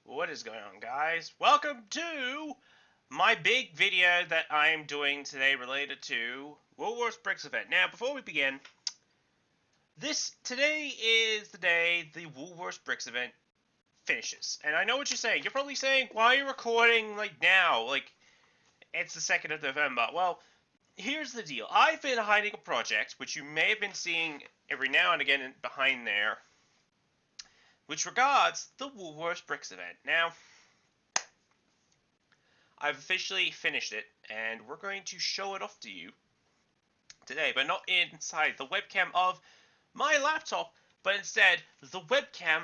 What is going on, guys? Welcome to my big video that I'm doing today related to Woolworths Bricks event. Now, before we begin, today is the day the Woolworths Bricks event finishes. And I know what you're saying. You're probably saying, why are you recording now? It's the 2nd of November. Well, here's the deal. I've been hiding a project, which you may have been seeing every now and again behind there, which regards the Woolworths Bricks event. Now, I've officially finished it, and we're going to show it off to you today, but not inside the webcam of my laptop, but instead the webcam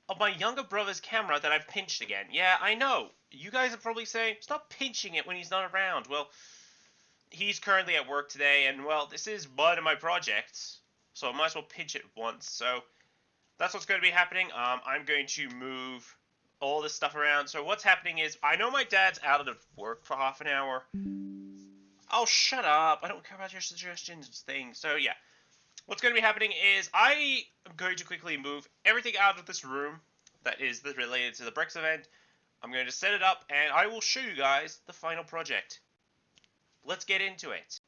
of my younger brother's camera that I've pinched again. Yeah, I know. You guys are probably saying, stop pinching it when he's not around. Well, he's currently at work today, and, well, this is one of my projects, so I might as well pinch it once. So that's what's going to be happening. I'm going to move all this stuff around. So what's happening is, I know my dad's out of work for half an hour. Oh, shut up. I don't care about your suggestions and things. So, yeah. What's going to be happening is, I am going to quickly move everything out of this room that is related to the Bricks event. I'm going to set it up, and I will show you guys the final project. Let's get into it.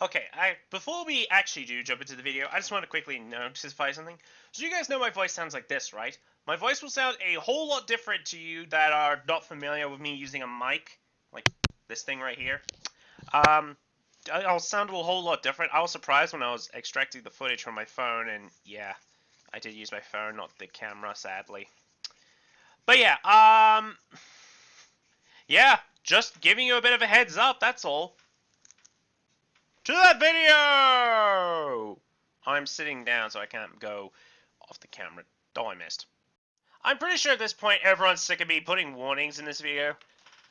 Okay, before we actually do jump into the video, I just want to quickly notify something. So you guys know my voice sounds like this, right? My voice will sound a whole lot different to you that are not familiar with me using a mic, like this thing right here. I'll sound a whole lot different. I was surprised when I was extracting the footage from my phone, and yeah, I did use my phone, not the camera, sadly. But yeah, yeah, just giving you a bit of a heads up, that's all. To that video! I'm sitting down so I can't go off the camera. Oh, I missed. I'm pretty sure at this point everyone's sick of me putting warnings in this video.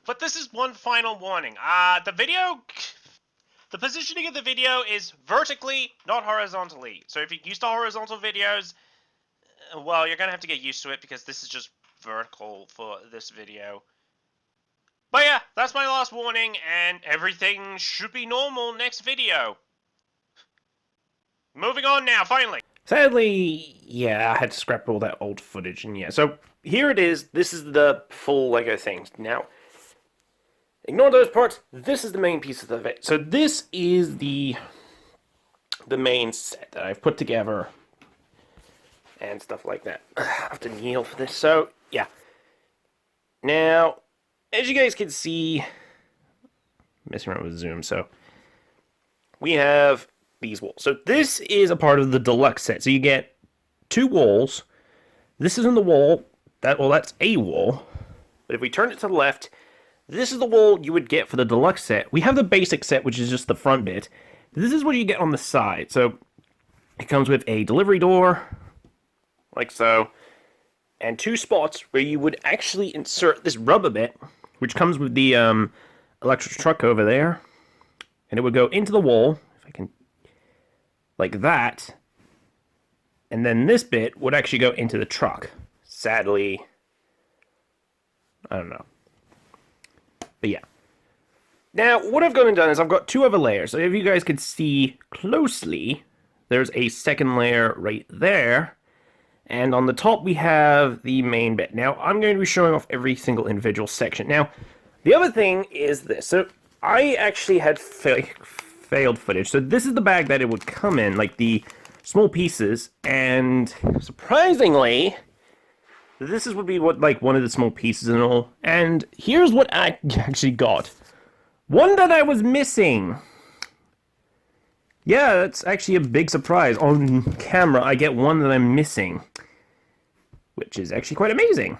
But this is one final warning. The positioning of the video is vertically, not horizontally. So if you're used to horizontal videos, well, you're going to have to get used to it because this is just vertical for this video. But yeah, that's my last warning, and everything should be normal next video. Moving on now, finally. Sadly, yeah, I had to scrap all that old footage, and yeah, so here it is. This is the full Lego thing. Now, ignore those parts. This is the main piece of the event. So this is the main set that I've put together and stuff like that. I have to kneel for this. So, yeah. Now, as you guys can see, messing around with Zoom, so we have these walls. So this is a part of the deluxe set. So you get two walls. This isn't the wall. That's a wall. But if we turn it to the left, this is the wall you would get for the deluxe set. We have the basic set, which is just the front bit. This is what you get on the side. So it comes with a delivery door, like so, and two spots where you would actually insert this rubber bit, which comes with the electric truck over there, and it would go into the wall, if I can, like that, and then this bit would actually go into the truck. Sadly, I don't know. But yeah. Now, what I've gone and done is I've got two other layers. So if you guys could see closely, there's a second layer right there. And on the top, we have the main bit. Now, I'm going to be showing off every single individual section. Now, the other thing is this. So, I actually had failed footage. So, this is the bag that it would come in, like the small pieces. And surprisingly, this would be one of the small pieces and all. And here's what I actually got. One that I was missing. Yeah, that's actually a big surprise. On camera, I get one that I'm missing, which is actually quite amazing.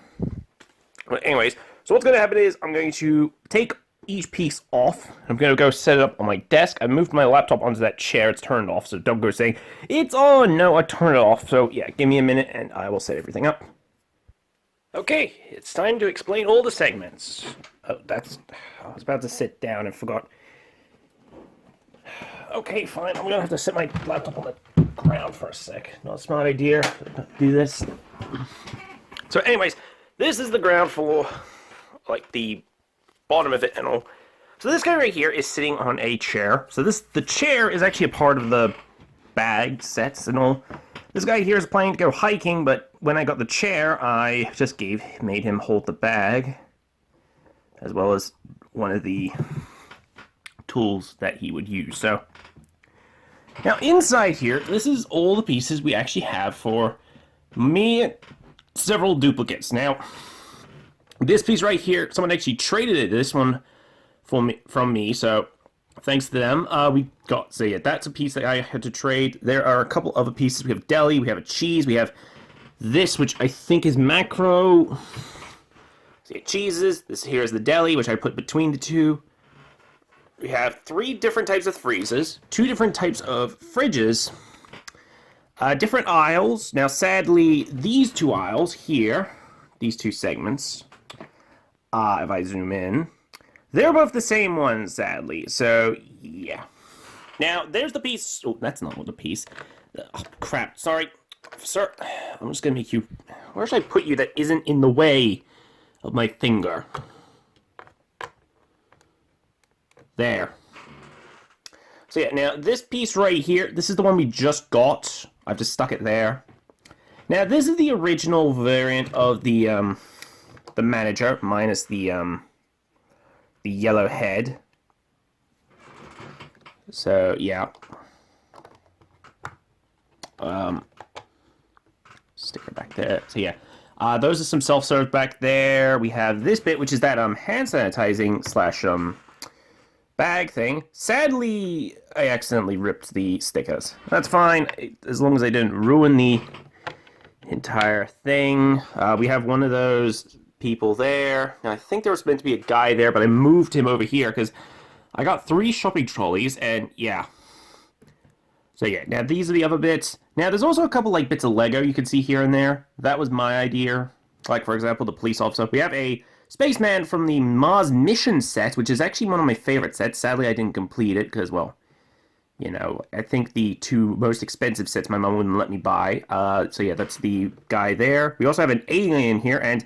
But anyways, so what's going to happen is I'm going to take each piece off. I'm going to go set it up on my desk. I moved my laptop onto that chair. It's turned off, so don't go saying, it's on. No, I turned it off. So yeah, give me a minute and I will set everything up. Okay, it's time to explain all the segments. Oh, I was about to sit down and forgot. Okay, fine. I'm gonna have to set my laptop on the ground for a sec. Not a smart idea. Do this. So, anyways, this is the ground floor, like the bottom of it and all. So this guy right here is sitting on a chair. So the chair is actually a part of the bag sets and all. This guy here is planning to go hiking, but when I got the chair, I just made him hold the bag, as well as one of the tools that he would use. So now inside here, this is all the pieces we actually have for me, several duplicates. Now, this piece right here, someone actually traded it, this one from me, so thanks to them, we got, so yeah, that's a piece that I had to trade. There are a couple other pieces. We have deli, we have a cheese, we have this, which I think is macro. So yeah, cheeses, this here is the deli, which I put between the two. We have 3 different types of freezers, 2 different types of fridges, different aisles. Now, sadly, these 2 aisles here, these 2 segments, if I zoom in, they're both the same ones, sadly. So, yeah. Now, there's the piece. Oh, that's not the piece. Oh, crap. Sorry. Sir, I'm just going to make you... Where should I put you that isn't in the way of my finger? There. So yeah, now this piece right here, this is the one we just got. I've just stuck it there. Now this is the original variant of the manager minus the yellow head. So yeah. Stick it back there. So yeah. Those are some self-serve back there. We have this bit, which is that hand sanitizing slash bag thing. Sadly, I accidentally ripped the stickers. That's fine, as long as I didn't ruin the entire thing. We have one of those people there. Now, I think there was meant to be a guy there, but I moved him over here because I got 3 shopping trolleys, and yeah. So yeah, now these are the other bits. Now, there's also a couple like bits of Lego you can see here and there. That was my idea. Like, for example, the police officer. We have a Spaceman from the Mars Mission set, which is actually one of my favorite sets. Sadly, I didn't complete it because, well, you know, I think the 2 most expensive sets my mom wouldn't let me buy. So yeah, that's the guy there. We also have an alien here, and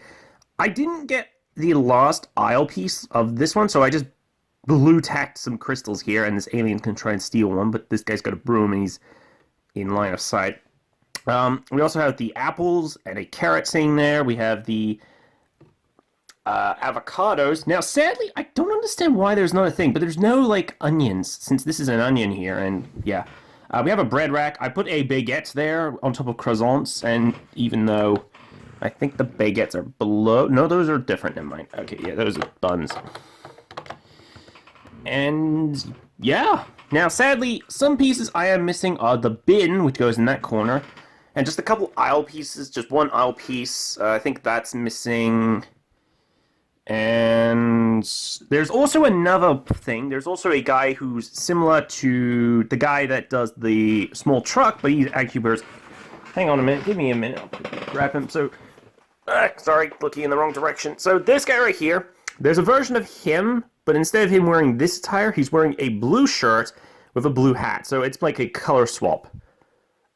I didn't get the last aisle piece of this one, so I just blue tacked some crystals here, and this alien can try and steal one, but this guy's got a broom and he's in line of sight. We also have the apples and a carrot sitting there. We have the avocados. Now, sadly, I don't understand why there's not a thing, but there's no, like, onions, since this is an onion here, and, yeah. We have a bread rack. I put a baguette there on top of croissants, and even though I think the baguettes are below... No, those are different. Never mind. Okay, yeah, those are buns. And, yeah. Now, sadly, some pieces I am missing are the bin, which goes in that corner, and just a couple aisle pieces, just one aisle piece. I think that's missing... And there's also another thing. There's also a guy who's similar to the guy that does the small truck, but he actually wears... Hang on a minute. Give me a minute. I'll grab him. So, sorry, looking in the wrong direction. So this guy right here, there's a version of him, but instead of him wearing this attire, he's wearing a blue shirt with a blue hat. So it's like a color swap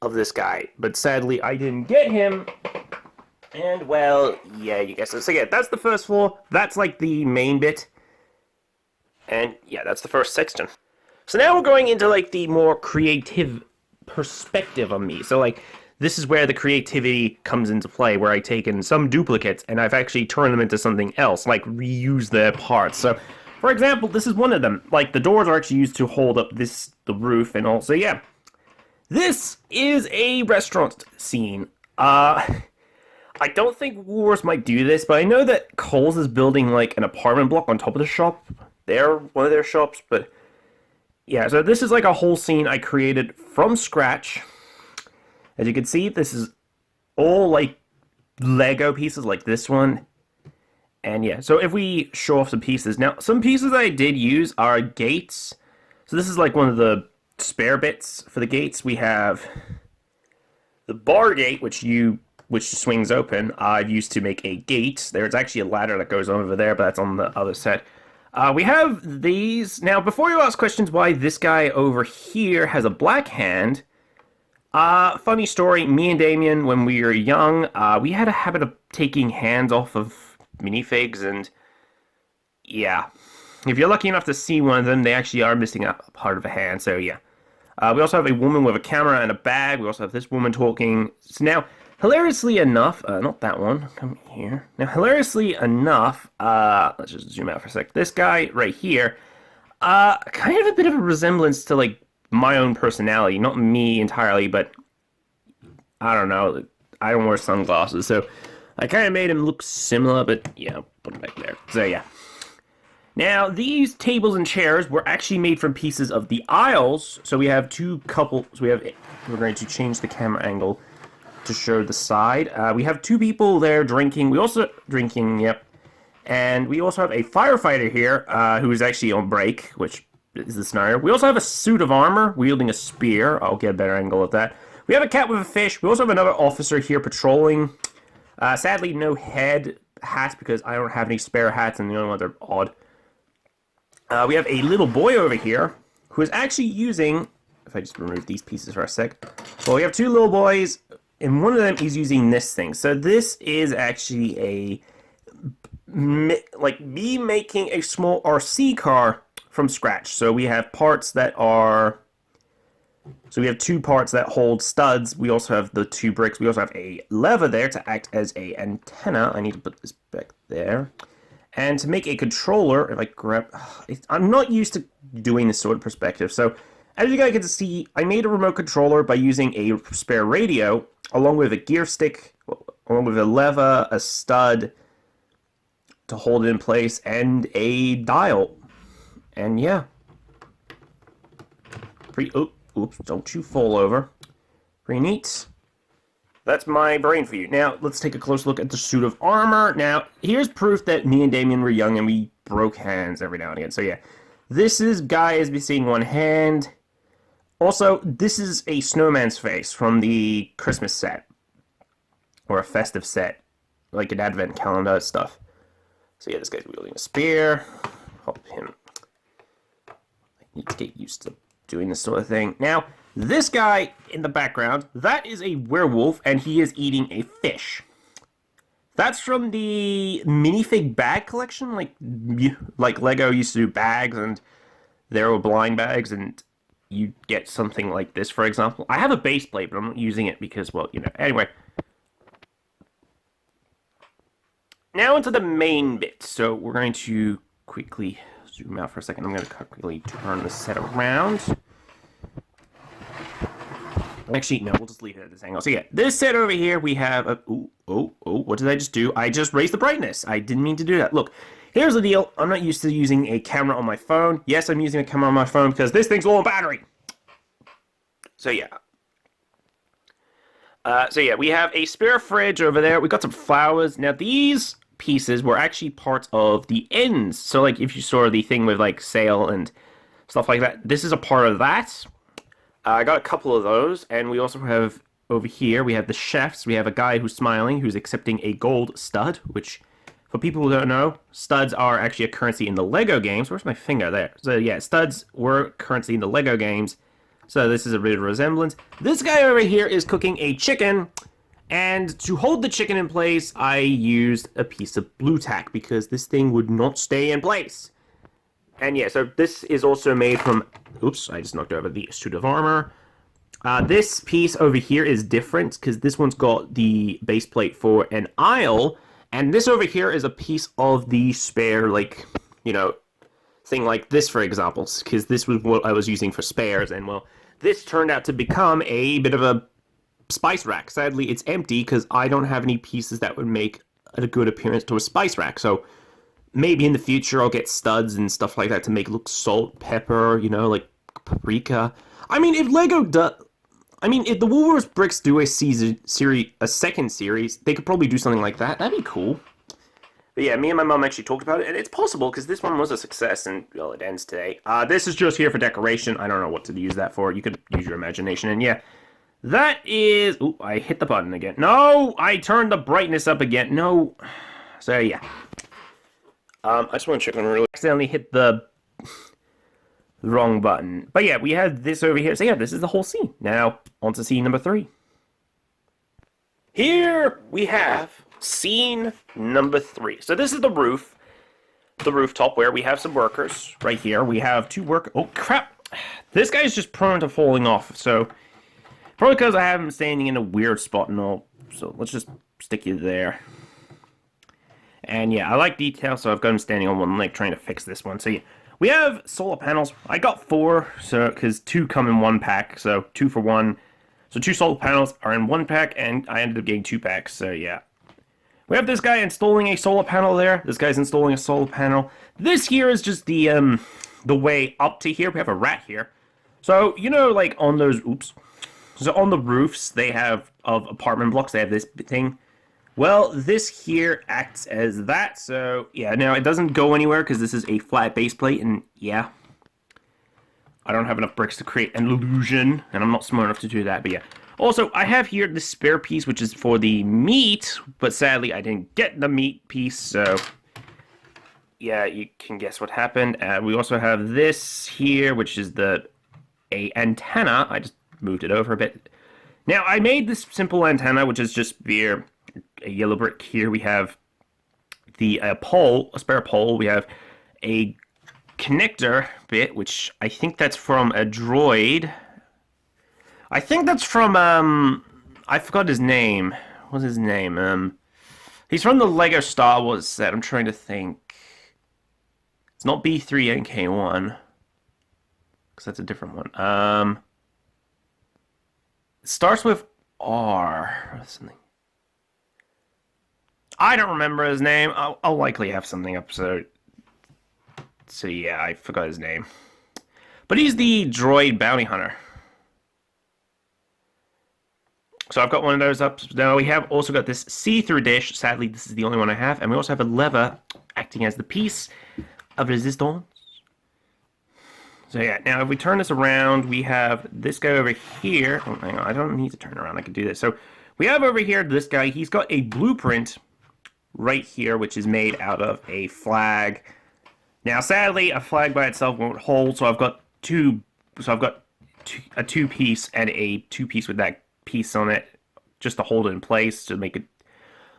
of this guy. But sadly, I didn't get him. And, well, yeah, you guess it. So, yeah, that's the first floor. That's, like, the main bit. And, yeah, that's the first section. So now we're going into, like, the more creative perspective of me. So, like, this is where the creativity comes into play, where I've taken some duplicates and I've actually turned them into something else, like reuse their parts. So, for example, this is one of them. Like, the doors are actually used to hold up the roof and all. So, yeah. This is a restaurant scene. I don't think Woolworths might do this, but I know that Kohl's is building, like, an apartment block on top of the shop. They're one of their shops, but... Yeah, so this is, like, a whole scene I created from scratch. As you can see, this is all, like, Lego pieces, like this one. And, yeah, so if we show off some pieces... Now, some pieces I did use are gates. So this is, like, one of the spare bits for the gates. We have the bar gate, which swings open. I've used to make a gate. There's actually a ladder that goes over there, but that's on the other set. We have these. Now, before you ask questions why this guy over here has a black hand, funny story, me and Damien, when we were young, we had a habit of taking hands off of minifigs, and yeah. If you're lucky enough to see one of them, they actually are missing a part of a hand, so yeah. We also have a woman with a camera and a bag. We also have this woman talking. So now, hilariously enough, not that one, come here. Now, hilariously enough, let's just zoom out for a sec. This guy right here, kind of a bit of a resemblance to, like, my own personality. Not me entirely, but I don't know. I don't wear sunglasses, so I kind of made him look similar, but yeah, put him back there. So yeah. Now, these tables and chairs were actually made from pieces of the aisles. So we have two couples. We're going to change the camera angle to show the side. We have two people there drinking. Yep. And we also have a firefighter here who is actually on break, which is the scenario. We also have a suit of armor wielding a spear. I'll get a better angle of that. We have a cat with a fish. We also have another officer here patrolling. Sadly, no hat because I don't have any spare hats, and the only ones are odd. We have a little boy over here who is actually using, if I just remove these pieces for a sec. Well, we have two little boys, and one of them is using this thing. So this is actually like me making a small RC car from scratch. So we have parts that are, so we have two parts that hold studs. We also have the two bricks. We also have a lever there to act as a antenna. I need to put this back there. And to make a controller, if I grab... I'm not used to doing this sort of perspective. So, as you guys can see, I made a remote controller by using a spare radio, along with a gear stick, along with a lever, a stud to hold it in place, and a dial. And yeah. Oops, don't you fall over. Pretty neat. That's my brain for you. Now, let's take a close look at the suit of armor. Now, here's proof that me and Damien were young and we broke hands every now and again. So yeah, guy is missing one hand. Also, this is a snowman's face from the Christmas set. Or a festive set. Like an advent calendar stuff. So yeah, this guy's wielding a spear. Help him. I need to get used to doing this sort of thing. Now, this guy in the background, that is a werewolf, and he is eating a fish. That's from the minifig bag collection, like Lego used to do bags, and there were blind bags, and you get something like this, for example. I have a base plate, but I'm not using it because, well, you know, anyway. Now into the main bit. So we're going to quickly zoom out for a second. I'm going to quickly turn the set around. Actually, no, we'll just leave it at this angle. So yeah, this set over here, we have a... what did I just do? I just raised the brightness. I didn't mean to do that. Look, here's the deal. I'm not used to using a camera on my phone. Yes, I'm using a camera on my phone because this thing's low on battery. So yeah. We have a spare fridge over there. We got some flowers. Now, these pieces were actually parts of the ends. So, like, if you saw the thing with, like, sail and stuff like that, this is a part of that. I got a couple of those, and we also have, over here, we have the chefs. We have a guy who's smiling, who's accepting a gold stud, which, for people who don't know, studs are actually a currency in the Lego games. Where's my finger? There. So, yeah, studs were currency in the Lego games. So, this is a bit of a resemblance. This guy over here is cooking a chicken, and to hold the chicken in place, I used a piece of blue tack, because this thing would not stay in place. And yeah, so this is also made from... Oops, I just knocked over the suit of armor. This piece over here is different, because this one's got the base plate for an aisle, and this over here is a piece of the spare, like, you know, thing like this, for example, because this was what I was using for spares, and, well, this turned out to become a bit of a spice rack. Sadly, it's empty, because I don't have any pieces that would make a good appearance to a spice rack, so... Maybe in the future I'll get studs and stuff like that to make it look salt, pepper, you know, like paprika. I mean, if the Woolworths bricks do a second series, they could probably do something like that. That'd be cool. But yeah, me and my mom actually talked about it, and it's possible because this one was a success, and well, it ends today. This is just here for decoration. I don't know what to use that for. You could use your imagination, and yeah. That is... Ooh, I hit the button again. No! I turned the brightness up again. No. So yeah. I just want to check on really. Accidentally hit the wrong button. But yeah, we have this over here. So yeah, this is the whole scene. Now, on to scene number 3. Here we have scene number 3. So this is the rooftop where we have some workers. Right here, we have 2 workers. Oh crap! this guy's just prone to falling off, so probably because I have him standing in a weird spot and all. So let's just stick you there. And yeah, I like detail, so I've got him standing on one leg trying to fix this one. So yeah, we have solar panels. I got 4, so because 2 come in 1 pack, so 2 for 1. So 2 solar panels are in 1 pack, and I ended up getting 2 packs. So yeah, we have this guy installing a solar panel there. This guy's installing a solar panel. This here is just the way up to here. We have a rat here. So you know, like on those, oops. So on the roofs they have of apartment blocks, they have this thing. Well, this here acts as that, so yeah, now it doesn't go anywhere because this is a flat base plate, and yeah, I don't have enough bricks to create an illusion, and I'm not smart enough to do that, but yeah. Also, I have here the spare piece, which is for the meat, but sadly I didn't get the meat piece, so yeah, you can guess what happened. We also have this here, which is a antenna. I just moved it over a bit. Now, I made this simple antenna, which is just via a yellow brick here. We have the pole, a spare pole. We have a connector bit, which I think that's from a droid. I think that's from, I forgot his name. What's his name? He's from the Lego Star Wars set. I'm trying to think. It's not B3NK1, because that's a different one. It starts with R or something. I don't remember his name. I'll likely have something up, so yeah, I forgot his name. But he's the droid bounty hunter. So I've got one of those up. Now we have also got this see-through dish. Sadly, this is the only one I have. And we also have a lever acting as the piece of resistance. So yeah, now if we turn this around, we have this guy over here. Oh, hang on, I don't need to turn around. I can do this. So we have over here this guy. He's got a blueprint right here, which is made out of a flag. Now, sadly, a flag by itself won't hold, so I've got two. So I've got a 2-piece and a 2-piece with that piece on it, just to hold it in place to make it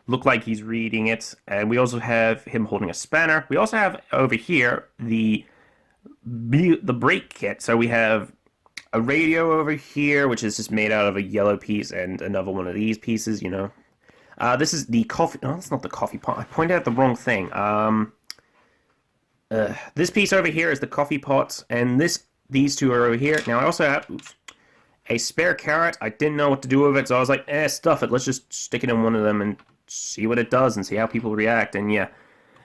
look like he's reading it. And we also have him holding a spanner. We also have over here the brake kit. So we have a radio over here, which is just made out of a yellow piece, and another one of these pieces, you know. This is the coffee. No, that's not the coffee pot. I pointed out the wrong thing. This piece over here is the coffee pot, and these two are over here. Now I also have a spare carrot. I didn't know what to do with it, so I was like, stuff it. Let's just stick it in one of them and see what it does and see how people react. And yeah.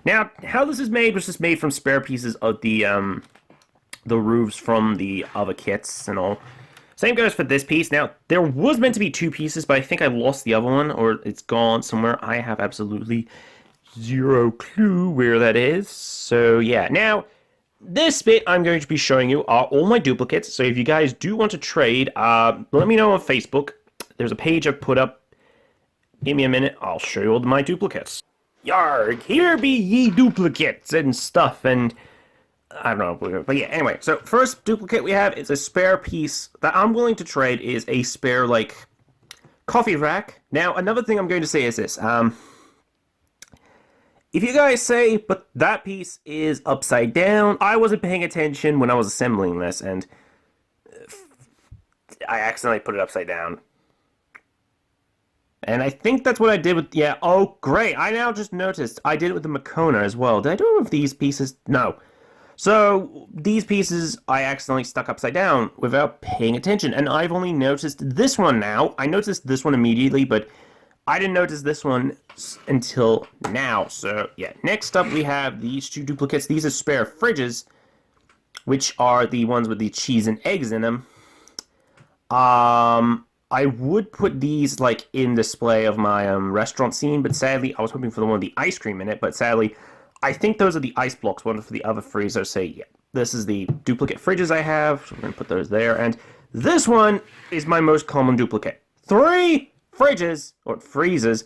Now, how this is made was just made from spare pieces of the roofs from the other kits and all. Same goes for this piece. Now, there was meant to be 2 pieces, but I think I lost the other one, or it's gone somewhere. I have absolutely zero clue where that is. So, yeah. Now, this bit I'm going to be showing you are all my duplicates. So, if you guys do want to trade, let me know on Facebook. There's a page I've put up. Give me a minute. I'll show you all my duplicates. Yarg, here be ye duplicates and stuff, and I don't know, but yeah, anyway, so first duplicate we have is a spare piece that I'm willing to trade, is a spare, like, coffee rack. Now, another thing I'm going to say is this, if you guys say, but that piece is upside down, I wasn't paying attention when I was assembling this, and I accidentally put it upside down. And I think that's what I did with, yeah, oh, great, I now just noticed, I did it with the Makona as well. Did I do it with these pieces? No. So, these pieces I accidentally stuck upside down without paying attention, and I've only noticed this one now. I noticed this one immediately, but I didn't notice this one until now. So, yeah, next up we have these 2 duplicates. These are spare fridges, which are the ones with the cheese and eggs in them. I would put these, like, in display of my restaurant scene, but sadly, I was hoping for the one with the ice cream in it, but sadly, I think those are the ice blocks, one for the other freezer. So yeah, this is the duplicate fridges I have, so we're going to put those there, and this one is my most common duplicate. 3 fridges, or freezers,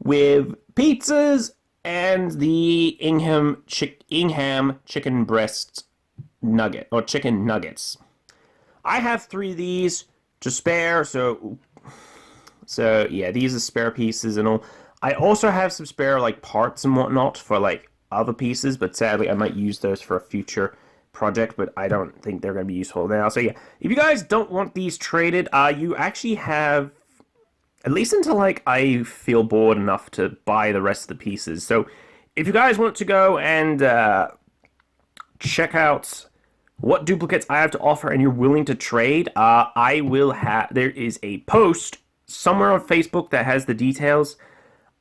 with pizzas and the Ingham chicken breast nugget, or chicken nuggets. I have 3 of these to spare, so yeah, these are spare pieces and all. I also have some spare, like, parts and whatnot for, like, other pieces, but sadly I might use those for a future project, but I don't think they're going to be useful now. So yeah, if you guys don't want these traded, you actually have at least until like I feel bored enough to buy the rest of the pieces. So if you guys want to go and check out what duplicates I have to offer and you're willing to trade, I will have, there is a post somewhere on Facebook that has the details.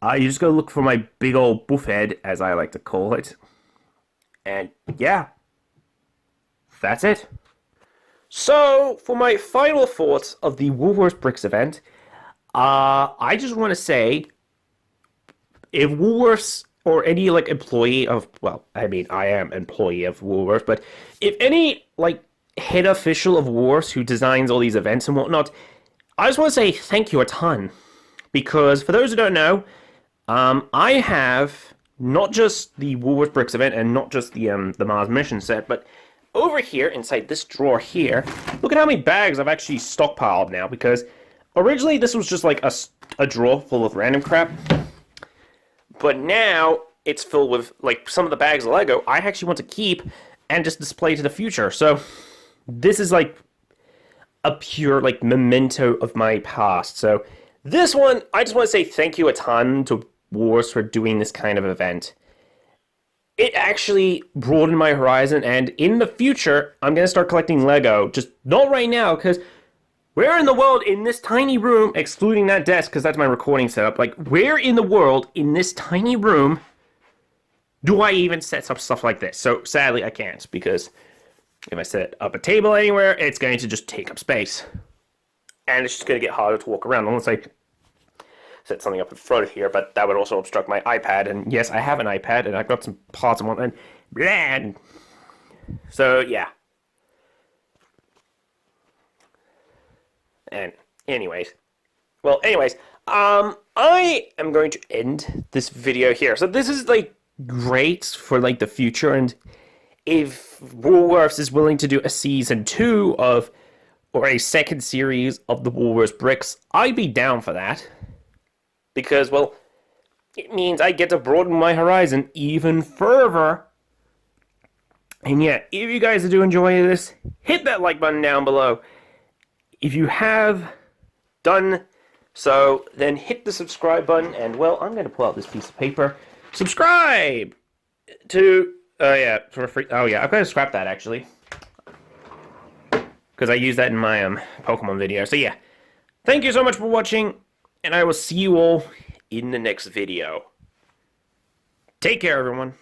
You just go look for my big old buffhead, as I like to call it. And yeah, that's it. So, for my final thoughts of the Woolworths Bricks event, I just want to say, if Woolworths or any like employee of, well, I mean, I am employee of Woolworths, but if any like head official of Woolworths who designs all these events and whatnot, I just want to say thank you a ton, because for those who don't know, I have not just the Woolworths Bricks event and not just the Mars Mission set, but over here inside this drawer here, look at how many bags I've actually stockpiled now, because originally this was just like a drawer full of random crap, but now it's filled with like some of the bags of Lego I actually want to keep and just display to the future. So this is like a pure like memento of my past. So this one, I just want to say thank you a ton to Wars for doing this kind of event. It actually broadened my horizon, and in the future, I'm going to start collecting Lego. Just not right now, because where in the world in this tiny room, excluding that desk, because that's my recording setup, like, where in the world in this tiny room do I even set up stuff like this? So, sadly, I can't, because if I set up a table anywhere, it's going to just take up space. And it's just going to get harder to walk around, unless I set something up in front of here, but that would also obstruct my iPad. And yes, I have an iPad, and I've got some parts on one, and so yeah. And anyways, I am going to end this video here. So this is like great for like the future, and if Woolworths is willing to do a season 2 of, or a second series of the Woolworths Bricks, I'd be down for that. Because, well, it means I get to broaden my horizon even further. And yeah, if you guys do enjoy this, hit that like button down below. If you have done so, then hit the subscribe button. And, well, I'm going to pull out this piece of paper. Subscribe to, for free. Oh, yeah, I've got to scrap that, actually. Because I use that in my Pokemon video. So, yeah, thank you so much for watching. And I will see you all in the next video. Take care, everyone.